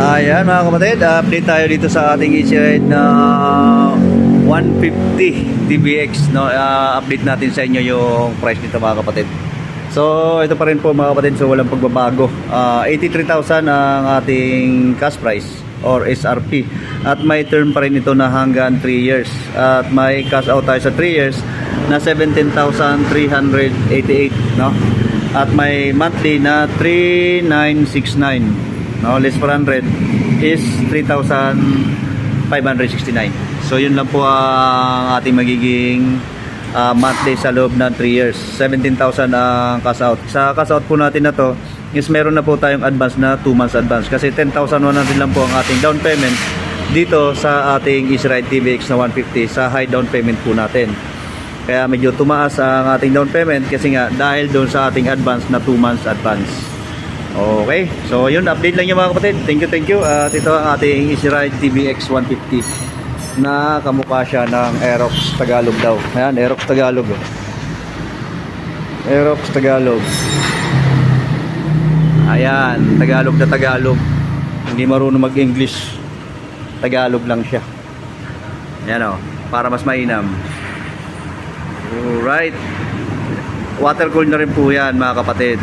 Ayan mga kapatid, update tayo dito sa ating easy ride na 150 TBX, no? Update natin sa inyo yung price nito mga kapatid. So ito pa rin po mga kapatid, so walang pagbabago. 83,000 ang ating cash price or SRP, at may term pa rin ito na hanggang 3 years, at may cash out tayo sa 3 years na 17,388, no? At may monthly na 3,969, no, less 400 is 3,569. So yun lang po ang ating magiging monthly sa loob ng 3 years. 17,000 ang cash out. Sa cash out po natin na to is meron na po tayong advance na 2 months advance, kasi 10,100 lang po ang ating down payment dito sa ating Easy Ride TBX na 150 sa high down payment po natin. Kaya medyo tumaas ang ating down payment kasi nga dahil doon sa ating advance na 2 months advance. Okay, so yun, update lang yung mga kapatid. Thank you. At ito ang ating Easy Ride TBX 150 na kamukha siya ng Aerox Tagalog daw. Ayan, Aerox Tagalog. Aerox Tagalog. Ayan, Tagalog na Tagalog. Hindi marunong mag-English. Tagalog lang siya. Ayan o, para mas mainam. Alright. Water cool na rin po yan mga kapatid.